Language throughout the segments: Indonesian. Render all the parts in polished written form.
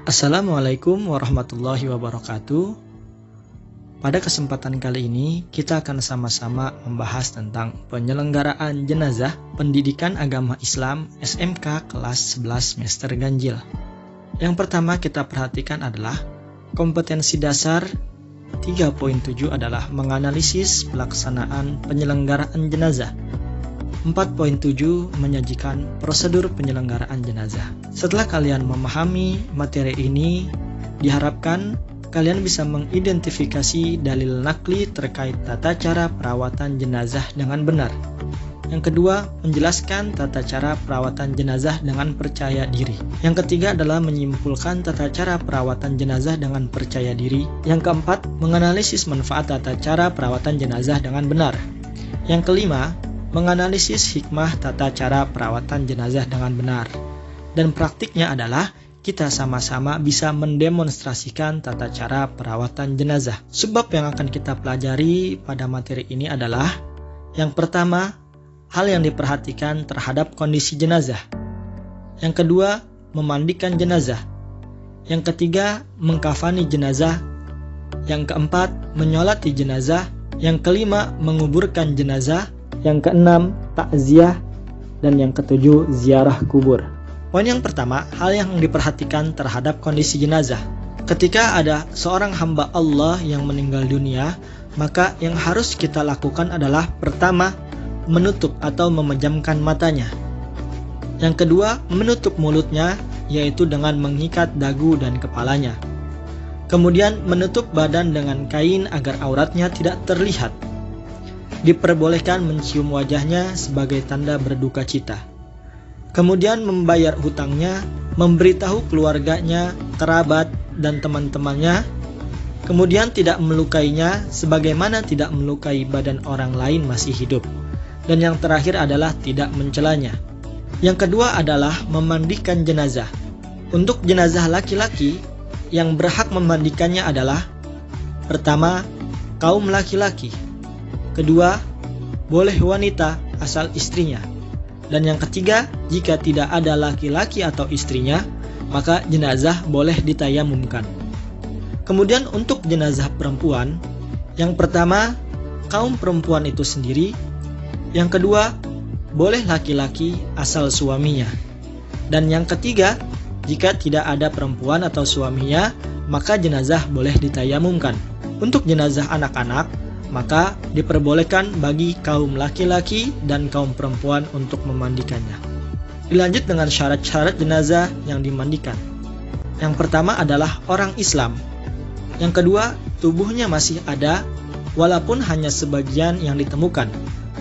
Assalamualaikum warahmatullahi wabarakatuh. Pada kesempatan kali ini kita akan sama-sama membahas tentang penyelenggaraan jenazah pendidikan agama Islam SMK kelas 11 semester ganjil. Yang pertama kita perhatikan adalah kompetensi dasar 3.7 adalah menganalisis pelaksanaan penyelenggaraan jenazah. 4.7 menyajikan prosedur penyelenggaraan jenazah. Setelah kalian memahami materi ini, diharapkan kalian bisa mengidentifikasi dalil nakli terkait tata cara perawatan jenazah dengan benar. Yang kedua, menjelaskan tata cara perawatan jenazah dengan percaya diri. Yang ketiga adalah menyimpulkan tata cara perawatan jenazah dengan percaya diri. Yang keempat, menganalisis manfaat tata cara perawatan jenazah dengan benar. Yang kelima, menganalisis hikmah tata cara perawatan jenazah dengan benar. Dan praktiknya adalah kita sama-sama bisa mendemonstrasikan tata cara perawatan jenazah. Sebab yang akan kita pelajari pada materi ini adalah yang pertama, hal yang diperhatikan terhadap kondisi jenazah. Yang kedua, memandikan jenazah. Yang ketiga, mengkafani jenazah. Yang keempat, menyolati jenazah. Yang kelima, menguburkan jenazah. Yang keenam, takziah. Dan yang ketujuh, ziarah kubur. Poin yang pertama, hal yang diperhatikan terhadap kondisi jenazah. Ketika ada seorang hamba Allah yang meninggal dunia, maka yang harus kita lakukan adalah pertama, menutup atau memejamkan matanya. Yang kedua, menutup mulutnya, yaitu dengan mengikat dagu dan kepalanya. Kemudian menutup badan dengan kain agar auratnya tidak terlihat. Diperbolehkan mencium wajahnya sebagai tanda berduka cita. Kemudian membayar hutangnya, memberitahu keluarganya, kerabat, dan teman-temannya. Kemudian tidak melukainya sebagaimana tidak melukai badan orang lain masih hidup. Dan yang terakhir adalah tidak mencelanya. Yang kedua adalah memandikan jenazah. Untuk jenazah laki-laki, yang berhak memandikannya adalah pertama, kaum laki-laki. Kedua, boleh wanita asal istrinya. Dan yang ketiga, jika tidak ada laki-laki atau istrinya, maka jenazah boleh ditayamumkan. Kemudian untuk jenazah perempuan, yang pertama, kaum perempuan itu sendiri. Yang kedua, boleh laki-laki asal suaminya. Dan yang ketiga, jika tidak ada perempuan atau suaminya, maka jenazah boleh ditayamumkan. Untuk jenazah anak-anak, maka diperbolehkan bagi kaum laki-laki dan kaum perempuan untuk memandikannya. Dilanjut dengan syarat-syarat jenazah yang dimandikan. Yang pertama adalah orang Islam. Yang kedua, tubuhnya masih ada walaupun hanya sebagian yang ditemukan,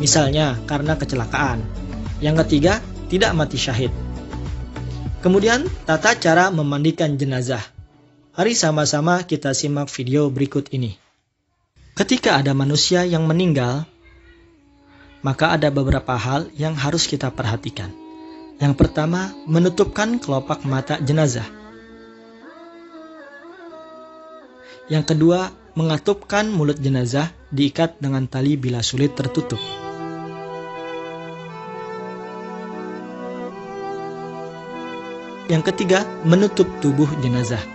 misalnya karena kecelakaan. Yang ketiga, tidak mati syahid. Kemudian, tata cara memandikan jenazah. Mari sama-sama kita simak video berikut ini. Ketika ada manusia yang meninggal, maka ada beberapa hal yang harus kita perhatikan. Yang pertama, menutupkan kelopak mata jenazah. Yang kedua, mengatupkan mulut jenazah diikat dengan tali bila sulit tertutup. Yang ketiga, menutup tubuh jenazah.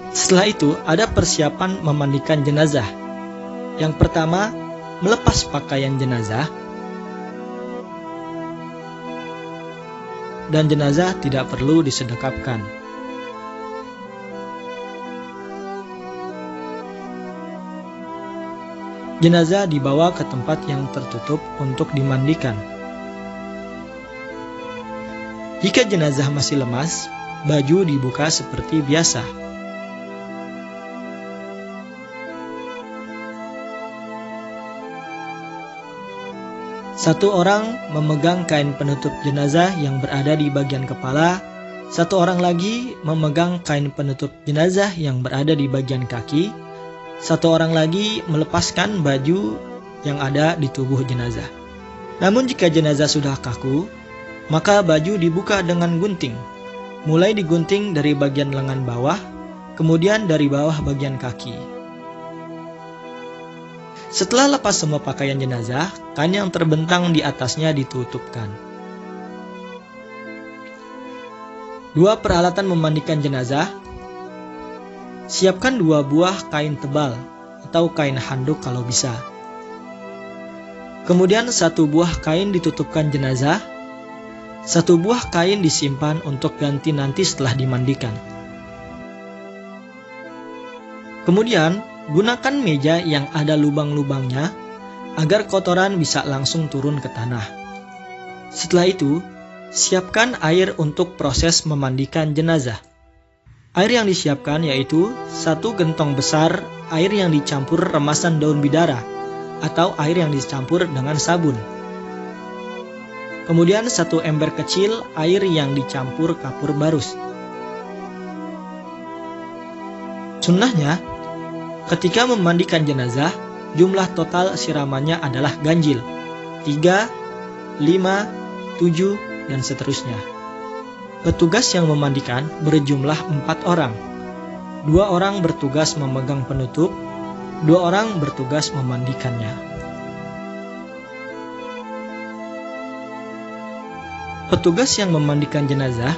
Setelah itu, ada persiapan memandikan jenazah. Yang pertama, melepas pakaian jenazah. Dan jenazah tidak perlu disedekapkan. Jenazah dibawa ke tempat yang tertutup untuk dimandikan. Jika jenazah masih lemas, baju dibuka seperti biasa. Satu orang memegang kain penutup jenazah yang berada di bagian kepala. Satu orang lagi memegang kain penutup jenazah yang berada di bagian kaki. Satu orang lagi melepaskan baju yang ada di tubuh jenazah. Namun jika jenazah sudah kaku, maka baju dibuka dengan gunting. Mulai digunting dari bagian lengan bawah, kemudian dari bawah bagian kaki. Setelah lepas semua pakaian jenazah, kain yang terbentang di atasnya ditutupkan. 2 peralatan memandikan jenazah. Siapkan 2 buah kain tebal atau kain handuk kalau bisa. Kemudian 1 buah kain ditutupkan jenazah. 1 buah kain disimpan untuk ganti nanti setelah dimandikan. Kemudian, gunakan meja yang ada lubang-lubangnya agar kotoran bisa langsung turun ke tanah. Setelah itu, siapkan air untuk proses memandikan jenazah. Air yang disiapkan yaitu 1 gentong besar air yang dicampur remasan daun bidara atau air yang dicampur dengan sabun. Kemudian 1 ember kecil air yang dicampur kapur barus. Sunnahnya, ketika memandikan jenazah, jumlah total siramannya adalah ganjil, 3, 5, 7, dan seterusnya. Petugas yang memandikan berjumlah 4 orang. 2 orang bertugas memegang penutup, 2 orang bertugas memandikannya. Petugas yang memandikan jenazah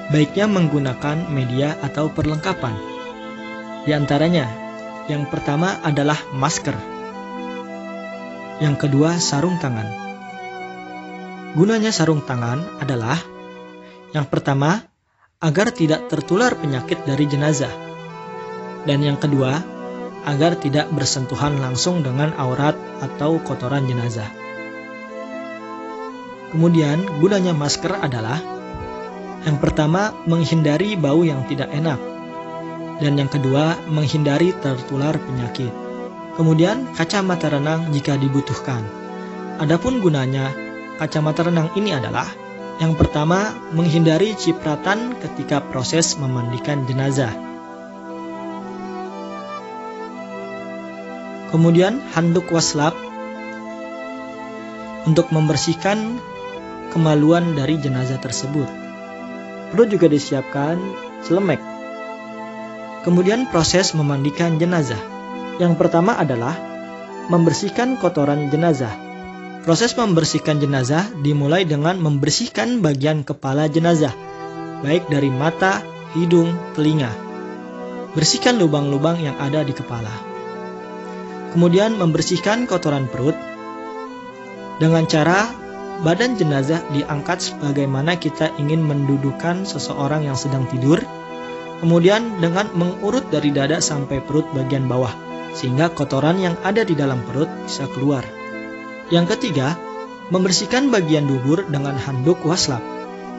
baiknya menggunakan media atau perlengkapan. Di antaranya, yang pertama adalah masker. Yang kedua, sarung tangan. Gunanya sarung tangan adalah yang pertama, agar tidak tertular penyakit dari jenazah. Dan yang kedua, agar tidak bersentuhan langsung dengan aurat atau kotoran jenazah. Kemudian, gunanya masker adalah yang pertama, menghindari bau yang tidak enak. Dan yang kedua, menghindari tertular penyakit. Kemudian, kacamata renang jika dibutuhkan. Adapun gunanya, kacamata renang ini adalah yang pertama, menghindari cipratan ketika proses memandikan jenazah. Kemudian, handuk waslap untuk membersihkan kemaluan dari jenazah tersebut. Perlu juga disiapkan celemek. Kemudian proses memandikan jenazah. Yang pertama adalah membersihkan kotoran jenazah. Proses membersihkan jenazah dimulai dengan membersihkan bagian kepala jenazah, baik dari mata, hidung, telinga. Bersihkan lubang-lubang yang ada di kepala. Kemudian membersihkan kotoran perut dengan cara badan jenazah diangkat sebagaimana kita ingin mendudukan seseorang yang sedang tidur. Kemudian dengan mengurut dari dada sampai perut bagian bawah, sehingga kotoran yang ada di dalam perut bisa keluar. Yang ketiga, membersihkan bagian dubur dengan handuk waslap.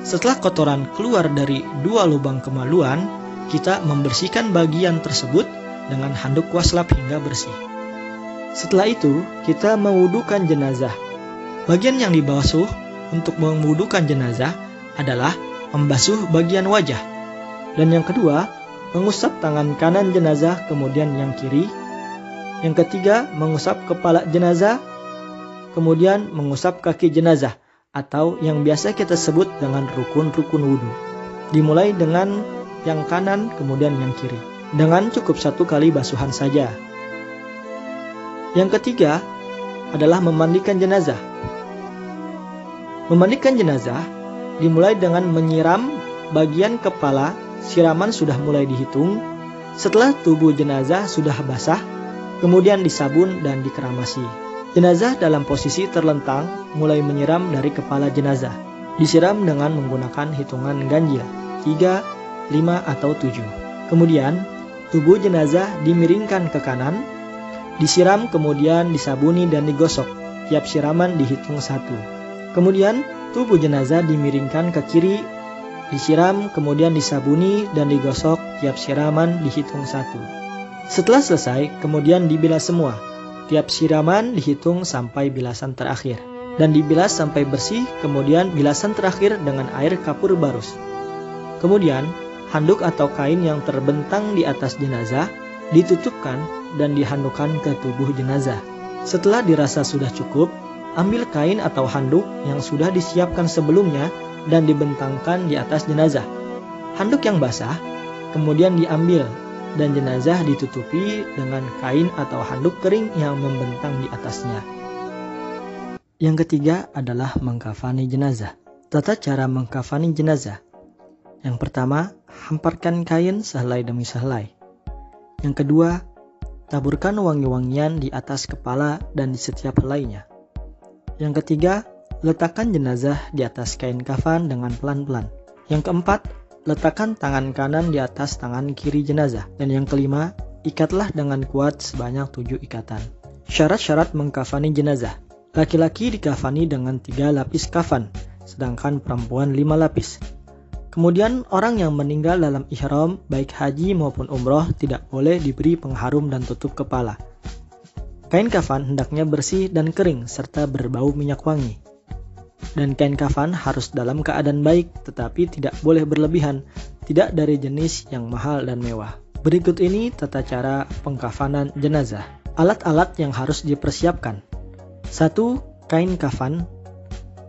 Setelah kotoran keluar dari 2 lubang kemaluan, kita membersihkan bagian tersebut dengan handuk waslap hingga bersih. Setelah itu, kita mewudukan jenazah. Bagian yang dibasuh untuk mewudukan jenazah adalah membasuh bagian wajah. Dan yang kedua, mengusap tangan kanan jenazah, kemudian yang kiri. Yang ketiga, mengusap kepala jenazah, kemudian mengusap kaki jenazah, atau yang biasa kita sebut dengan rukun-rukun wudhu. Dimulai dengan yang kanan, kemudian yang kiri, dengan cukup 1 kali basuhan saja. Yang ketiga adalah memandikan jenazah. Memandikan jenazah dimulai dengan menyiram bagian kepala. Siraman sudah mulai dihitung. Setelah tubuh jenazah sudah basah, kemudian disabun dan dikeramasi. Jenazah dalam posisi terlentang mulai menyiram dari kepala jenazah. Disiram dengan menggunakan hitungan ganjil, 3, 5, atau 7. Kemudian, tubuh jenazah dimiringkan ke kanan, disiram kemudian disabuni dan digosok. Tiap siraman dihitung 1. Kemudian, tubuh jenazah dimiringkan ke kiri, disiram, kemudian disabuni dan digosok, tiap siraman dihitung 1. Setelah selesai, kemudian dibilas semua. Tiap siraman dihitung sampai bilasan terakhir. Dan dibilas sampai bersih, kemudian bilasan terakhir dengan air kapur barus. Kemudian, handuk atau kain yang terbentang di atas jenazah ditutupkan dan dihandukkan ke tubuh jenazah. Setelah dirasa sudah cukup, ambil kain atau handuk yang sudah disiapkan sebelumnya dan dibentangkan di atas jenazah. Handuk yang basah kemudian diambil dan jenazah ditutupi dengan kain atau handuk kering yang membentang di atasnya. Yang ketiga adalah mengkafani jenazah. Tata cara mengkafani jenazah. Yang pertama, hamparkan kain sehelai demi sehelai. Yang kedua, taburkan wangi-wangian di atas kepala dan di setiap helainya. Yang ketiga, letakkan jenazah di atas kain kafan dengan pelan-pelan. Yang keempat, letakkan tangan kanan di atas tangan kiri jenazah. Dan yang kelima, ikatlah dengan kuat sebanyak 7 ikatan. Syarat-syarat mengkafani jenazah. Laki-laki dikafani dengan 3 lapis kafan, sedangkan perempuan 5 lapis. Kemudian orang yang meninggal dalam ihram, baik haji maupun umroh, tidak boleh diberi pengharum dan tutup kepala. Kain kafan hendaknya bersih dan kering serta berbau minyak wangi. Dan kain kafan harus dalam keadaan baik, tetapi tidak boleh berlebihan, tidak dari jenis yang mahal dan mewah. Berikut ini tata cara pengkafanan jenazah. Alat-alat yang harus dipersiapkan. 1. Kain kafan.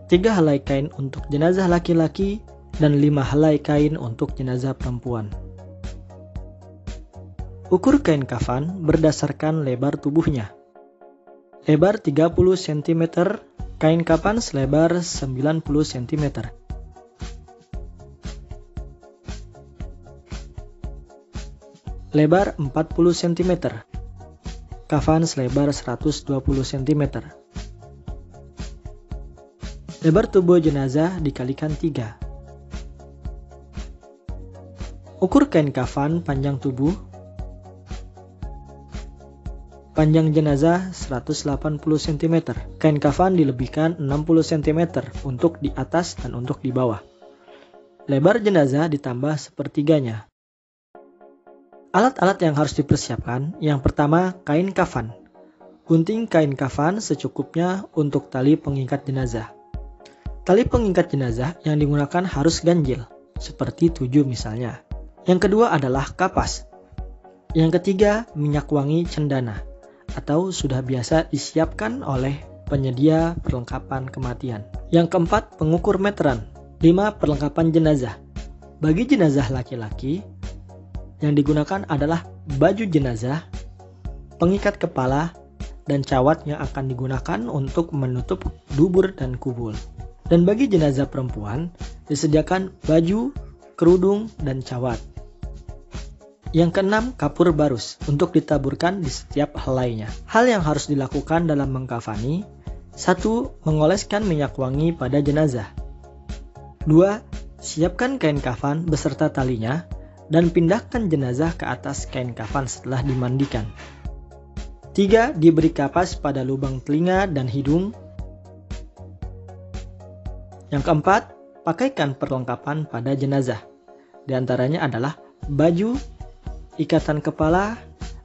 3 helai kain untuk jenazah laki-laki dan 5 helai kain untuk jenazah perempuan. Ukur kain kafan berdasarkan lebar tubuhnya. Lebar 30 cm, kain kafan selebar 90 cm. Lebar 40 cm. Kafan selebar 120 cm. Lebar tubuh jenazah dikalikan 3. Ukur kain kafan panjang tubuh. Panjang jenazah 180 cm. Kain kafan dilebihkan 60 cm untuk di atas dan untuk di bawah. Lebar jenazah ditambah sepertiganya. Alat-alat yang harus dipersiapkan. Yang pertama, kain kafan. Gunting kain kafan secukupnya untuk tali pengikat jenazah. Tali pengikat jenazah yang digunakan harus ganjil, seperti 7 misalnya. Yang kedua adalah kapas. Yang ketiga, minyak wangi cendana, atau sudah biasa disiapkan oleh penyedia perlengkapan kematian. Yang keempat, pengukur meteran. 5. Perlengkapan jenazah. Bagi jenazah laki-laki, yang digunakan adalah baju jenazah, pengikat kepala, dan cawat yang akan digunakan untuk menutup dubur dan kubul. Dan bagi jenazah perempuan, disediakan baju, kerudung, dan cawat. Yang keenam, kapur barus untuk ditaburkan di setiap helainya. Hal yang harus dilakukan dalam mengkafani. 1. Mengoleskan minyak wangi pada jenazah. 2. Siapkan kain kafan beserta talinya dan pindahkan jenazah ke atas kain kafan setelah dimandikan. 3. Diberi kapas pada lubang telinga dan hidung. Yang keempat, pakaikan perlengkapan pada jenazah. Di antaranya adalah baju, ikatan kepala,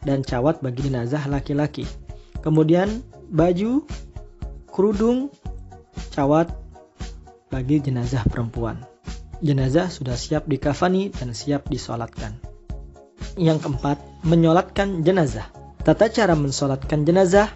dan cawat bagi jenazah laki-laki. Kemudian baju, kerudung, cawat bagi jenazah perempuan. Jenazah sudah siap dikafani dan siap disolatkan. Yang keempat, menyolatkan jenazah. Tata cara mensolatkan jenazah.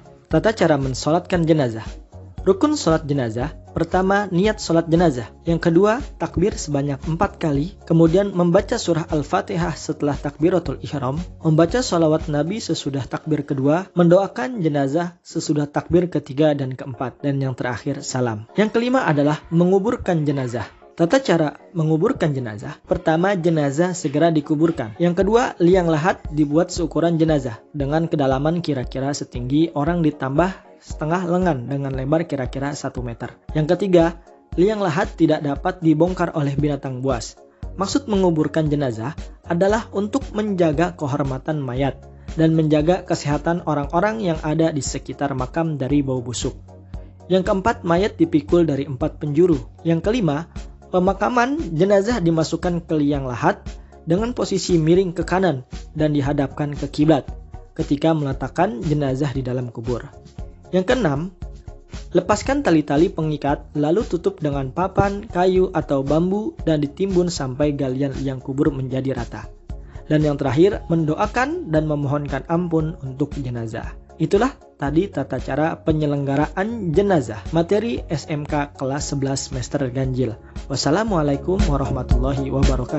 Rukun solat jenazah. Pertama, niat solat jenazah. Yang kedua, takbir sebanyak 4 kali. Kemudian membaca surah Al-Fatihah setelah takbiratul ihram. Membaca sholawat Nabi sesudah takbir kedua. Mendoakan jenazah sesudah takbir ketiga dan keempat. Dan yang terakhir, salam. Yang kelima adalah menguburkan jenazah. Tata cara menguburkan jenazah. Pertama, jenazah segera dikuburkan. Yang kedua, liang lahat dibuat seukuran jenazah dengan kedalaman kira-kira setinggi orang ditambah setengah lengan dengan lebar kira-kira 1 meter. Yang ketiga, liang lahat tidak dapat dibongkar oleh binatang buas. Maksud menguburkan jenazah adalah untuk menjaga kehormatan mayat dan menjaga kesehatan orang-orang yang ada di sekitar makam dari bau busuk. Yang keempat, mayat dipikul dari 4 penjuru. Yang kelima, pemakaman jenazah dimasukkan ke liang lahat dengan posisi miring ke kanan dan dihadapkan ke kiblat ketika meletakkan jenazah di dalam kubur. Yang keenam, lepaskan tali-tali pengikat lalu tutup dengan papan, kayu, atau bambu dan ditimbun sampai galian liang kubur menjadi rata. Dan yang terakhir, mendoakan dan memohonkan ampun untuk jenazah. Itulah tadi tata cara penyelenggaraan jenazah. Materi SMK kelas 11 semester ganjil. Wassalamualaikum warahmatullahi wabarakatuh.